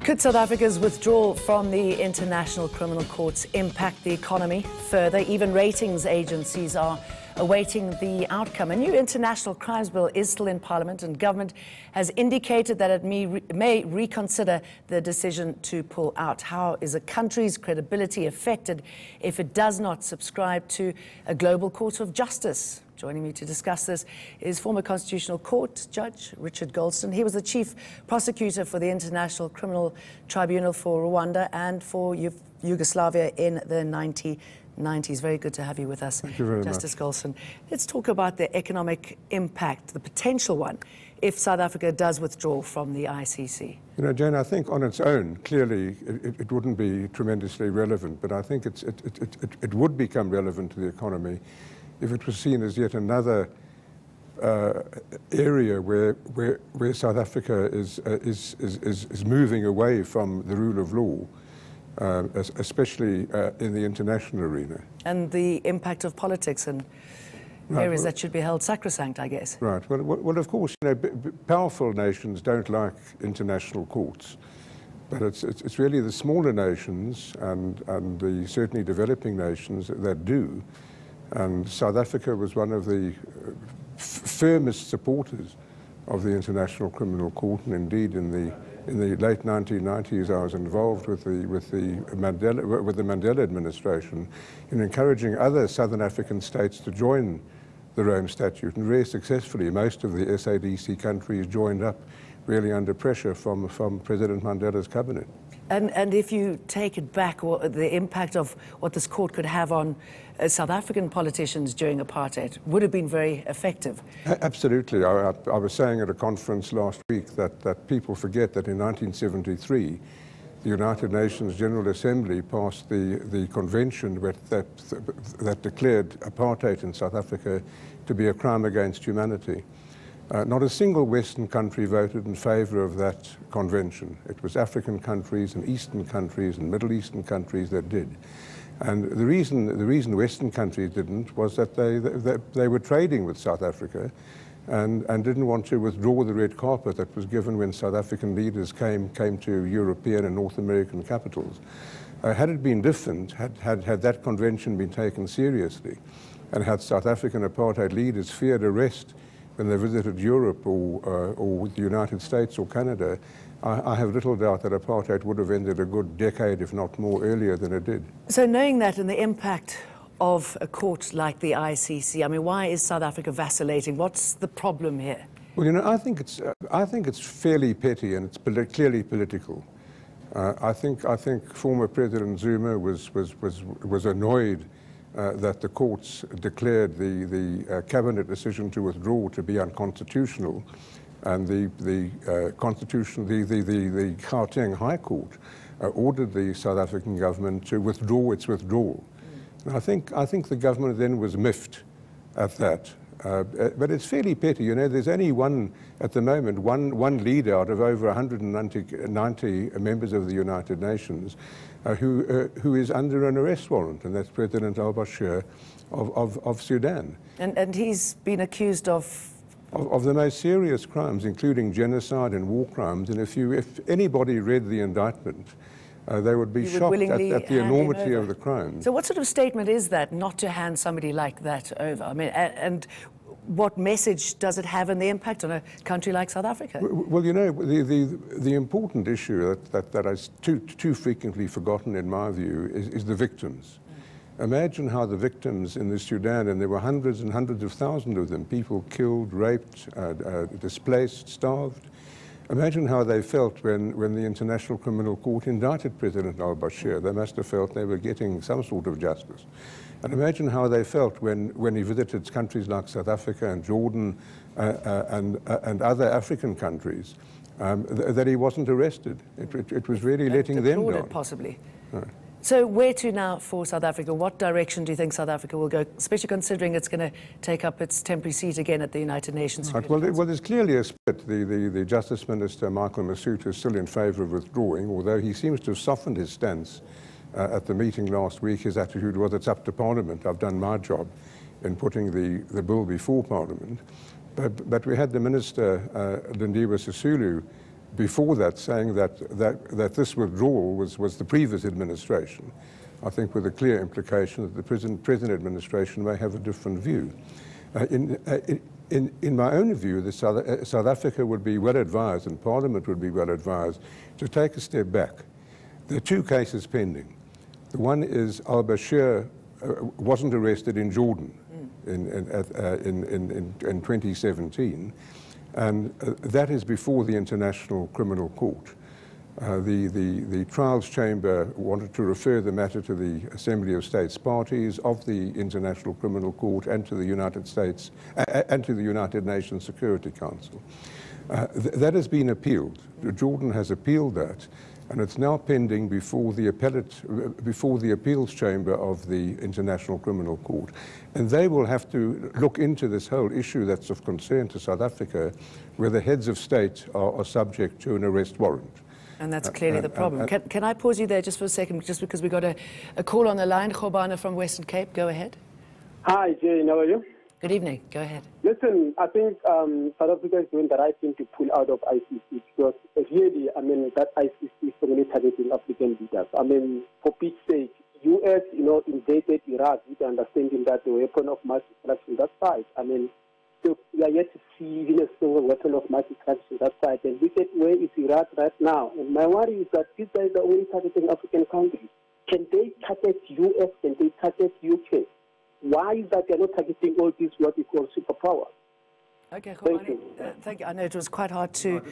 Could South Africa's withdrawal from the International Criminal Courts impact the economy further? Even ratings agencies are awaiting the outcome. A new international crimes bill is still in Parliament, and government has indicated that it may reconsider the decision to pull out. How is a country's credibility affected if it does not subscribe to a global court of justice? Joining me to discuss this is former Constitutional Court Judge Richard Goldston. He was the chief prosecutor for the International Criminal Tribunal for Rwanda and for Yugoslavia in the 1990s. Very good to have you with us, Thank you very Justice much. Goldston. Let's talk about the economic impact, the potential one, if South Africa does withdraw from the ICC. You know, Jane, I think on its own, clearly, it wouldn't be tremendously relevant, but I think it would become relevant to the economy if it was seen as yet another area where South Africa is moving away from the rule of law, especially in the international arena. And the impact of politics and areas that should be held sacrosanct, I guess. Right. Well, of course, you know, powerful nations don't like international courts, but it's really the smaller nations and the certainly developing nations that do. And South Africa was one of the firmest supporters of the International Criminal Court, and indeed in the late 1990s I was involved with the Mandela administration in encouraging other Southern African states to join the Rome Statute, and very successfully. Most of the SADC countries joined up, really under pressure from President Mandela's cabinet. And if you take it back, the impact of what this court could have on South African politicians during apartheid would have been very effective. Absolutely. I was saying at a conference last week that people forget that in 1973, the United Nations General Assembly passed the convention that declared apartheid in South Africa to be a crime against humanity. Not a single Western country voted in favor of that convention. It was African countries and Eastern countries and Middle Eastern countries that did. And the reason Western countries didn't was that they were trading with South Africa and didn't want to withdraw the red carpet that was given when South African leaders came to European and North American capitals. Had it been different, had that convention been taken seriously, and had South African apartheid leaders feared arrest when they visited Europe or the United States or Canada, I have little doubt that apartheid would have ended a good decade, if not more, earlier than it did. So knowing that and the impact of a court like the ICC, I mean, why is South Africa vacillating? What's the problem here? Well, you know, I think it's fairly petty, and it's clearly political. I think former President Zuma was annoyed that the courts declared the cabinet decision to withdraw to be unconstitutional, and the Gauteng High Court ordered the South African government to withdraw its withdrawal. And I think the government then was miffed at that. But it's fairly petty. You know, there's only at the moment, one leader out of over 190 members of the United Nations who is under an arrest warrant, and that's President al-Bashir of Sudan. And he's been accused of the most serious crimes, including genocide and war crimes. And if anybody read the indictment, they would be shocked at the enormity of the crimes. So what sort of statement is that, not to hand somebody like that over? I mean, and what message does it have and the impact on a country like South Africa? Well, you know, the important issue that is too frequently forgotten, in my view, is the victims. Imagine how the victims in the Sudan, and there were hundreds and hundreds of thousands of them, people killed, raped, displaced, starved. Imagine how they felt when the International Criminal Court indicted President al-Bashir. They must have felt they were getting some sort of justice. And imagine how they felt when he visited countries like South Africa and Jordan and other African countries, that he wasn't arrested. It was really letting them down. Possibly. Right. So where to now for South Africa? What direction do you think South Africa will go, especially considering it's going to take up its temporary seat again at the United Nations? Right. Well, there's clearly a split. The Justice Minister, Michael Massoud, is still in favour of withdrawing, although he seems to have softened his stance at the meeting last week. His attitude was, it's up to Parliament. I've done my job in putting the bill before Parliament. But we had the Minister, Lindiwe Sisulu, before that saying that this withdrawal was the previous administration, I think with a clear implication that the present administration may have a different view. In my own view, South Africa would be well advised, and Parliament would be well advised, to take a step back. There are two cases pending. The one is al-Bashir wasn't arrested in Jordan in 2017, and that is before the International Criminal Court. The trials chamber wanted to refer the matter to the Assembly of States Parties of the International Criminal Court and to the United States and to the United Nations Security Council. That has been appealed. Jordan has appealed that, and it's now pending before the appeals chamber of the International Criminal Court. And they will have to look into this whole issue that's of concern to South Africa, where the heads of state are subject to an arrest warrant. And that's clearly the problem. Can I pause you there just for a second, just because we got a call on the line. Khobane from Western Cape, go ahead. Hi, Jane, how are you? Good evening, go ahead. Listen, I think South Africa is doing the right thing to pull out of ICC, because really, I mean, that ICC is only targeting African leaders. I mean, for Pete's sake, U.S., invaded Iraq with the understanding that the weapon of mass destruction, that side. I mean, so we are yet to see even a single weapon of mass destruction that side. And look at where is Iraq right now. And my worry is that these guys are only targeting African countries. Can they target U.S.? Can they target U.K.? Why is that they're not targeting all these what we call superpowers? Okay, Khobane, thank you. I know it was quite hard to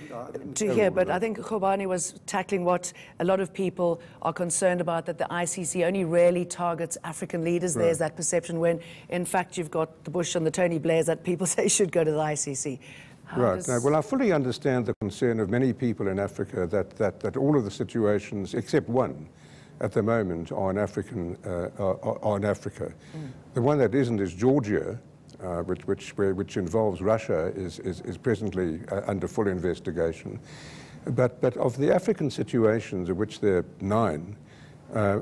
hear, but I think Khobane was tackling what a lot of people are concerned about, that the ICC only rarely targets African leaders. Right. There's that perception when, in fact, you've got the Bush and the Tony Blairs that people say should go to the ICC. Right. No, well, I fully understand the concern of many people in Africa that all of the situations, except one, at the moment are in Africa. The one that isn't is Georgia, which involves Russia, is presently under full investigation. But of the African situations, of which there are 9,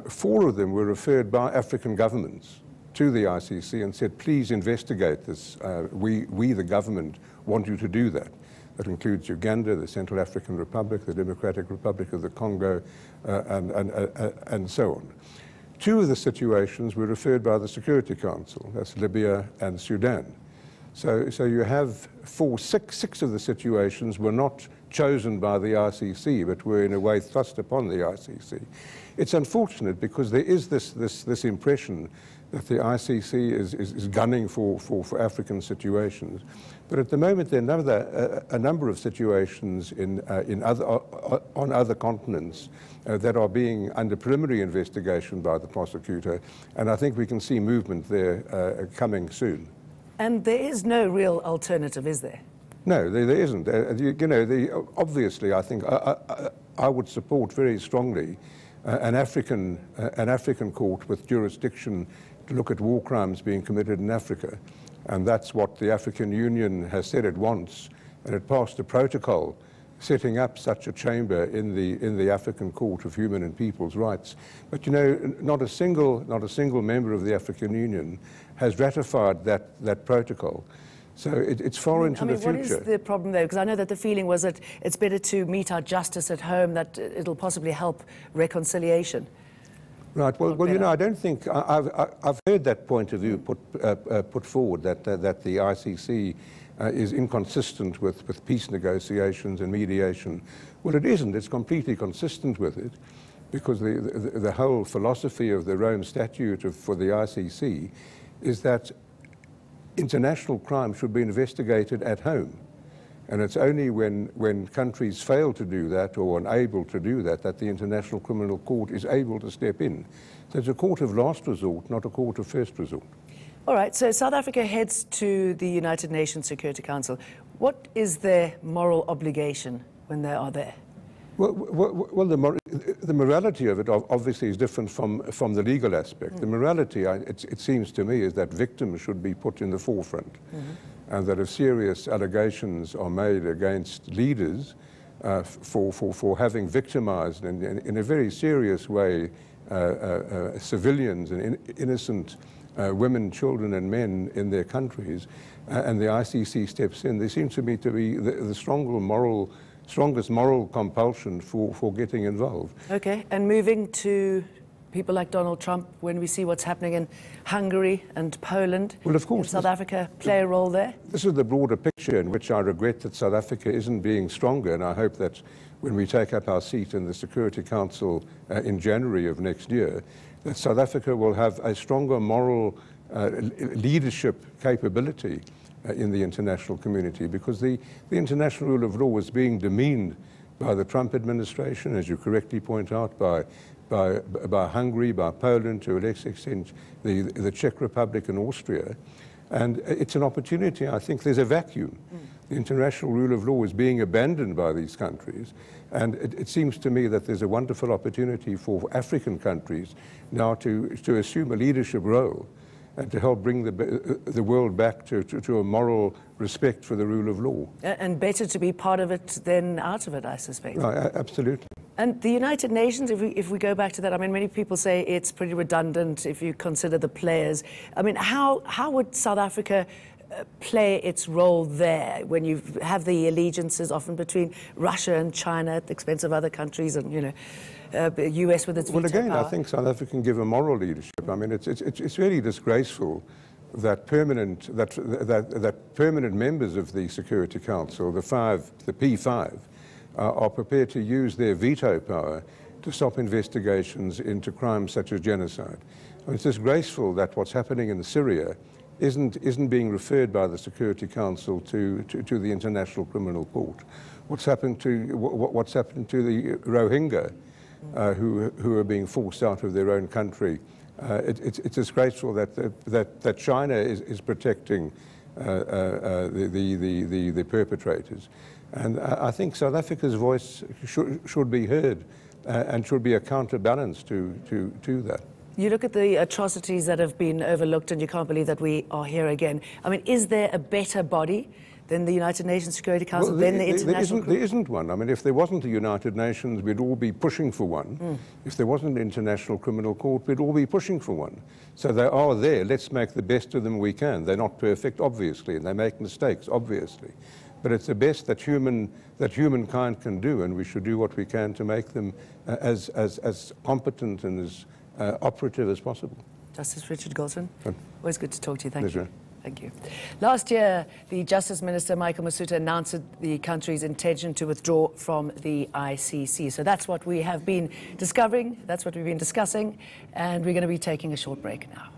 4 of them were referred by African governments to the ICC and said, please investigate this. We, the government, want you to do that. That includes Uganda, the Central African Republic, the Democratic Republic of the Congo, and so on. 2 of the situations were referred by the Security Council. That's Libya and Sudan. So you have 6 of the situations were not chosen by the ICC, but were in a way thrust upon the ICC. It's unfortunate because there is this impression that the ICC is gunning for African situations. But at the moment, there are a number of situations on other continents that are being under preliminary investigation by the prosecutor, and I think we can see movement there coming soon. And there is no real alternative, is there? No, there isn't. Obviously, I think I would support very strongly an African court with jurisdiction to look at war crimes being committed in Africa. And that's what the African Union has said it wants, and it passed a protocol setting up such a chamber in the African Court of Human and People's Rights. But not a single member of the African Union has ratified that protocol. So it's far into the future. What is the problem there? Because I know that the feeling was that it's better to mete our justice at home, that it'll possibly help reconciliation. Right. Well, I don't think I've heard that point of view put forward that the ICC is inconsistent with peace negotiations and mediation. Well, it isn't. It's completely consistent with it, because the whole philosophy of the Rome Statute for the ICC is that international crime should be investigated at home. And it's only when countries fail to do that or unable to do that that the International Criminal Court is able to step in. So it's a court of last resort, not a court of first resort. All right, so South Africa heads to the United Nations Security Council. What is their moral obligation when they are there? Well, the morality of it obviously is different from the legal aspect. The morality, it seems to me, is that victims should be put in the forefront. And that if serious allegations are made against leaders for having victimized in a very serious way civilians and innocent women, children and men in their countries, and the ICC steps in, there seems to me to be the stronger moral strongest moral compulsion for getting involved. Okay, and moving to people like Donald Trump, when we see what's happening in Hungary and Poland, well, of course, South Africa play a role there? This is the broader picture in which I regret that South Africa isn't being stronger, and I hope that when we take up our seat in the Security Council in January of next year, that South Africa will have a stronger moral leadership capability in the international community, because the international rule of law is being demeaned by the Trump administration, as you correctly point out, by Hungary, by Poland, to a lesser extent the Czech Republic and Austria. And it's an opportunity. I think there's a vacuum. The international rule of law is being abandoned by these countries. And it seems to me that there's a wonderful opportunity for African countries now to assume a leadership role and to help bring the world back to a moral respect for the rule of law. And better to be part of it than out of it, I suspect. No, absolutely. And the United Nations, if we go back to that, I mean, many people say it's pretty redundant if you consider the players. I mean, how would South Africa play its role there when you have the allegiances often between Russia and China at the expense of other countries, and, you know, the US with its veto Well, again, power? I think South Africa can give a moral leadership. I mean, it's really disgraceful that permanent members of the Security Council, the P5, are prepared to use their veto power to stop investigations into crimes such as genocide. I mean, it's disgraceful that what's happening in Syria isn't being referred by the Security Council to the International Criminal Court. What's happened to the Rohingya who are being forced out of their own country? It's disgraceful that China is protecting the perpetrators. And I think South Africa's voice should be heard and should be a counterbalance to that. You look at the atrocities that have been overlooked, and you can't believe that we are here again. I mean, is there a better body than the United Nations Security Council, than the international group? There isn't one. I mean, if there wasn't the United Nations, we'd all be pushing for one. If there wasn't an International Criminal Court, we'd all be pushing for one. So they are there. Let's make the best of them we can. They're not perfect, obviously, and they make mistakes, obviously. But it's the best that humankind can do, and we should do what we can to make them as competent and as operative as possible. Justice Richard Galton, always good to talk to you. Thank Pleasure. you. Thank you. Last year, the Justice Minister, Michael Masuta, announced the country's intention to withdraw from the ICC. So that's what we have been discovering, that's what we've been discussing, and we're going to be taking a short break now.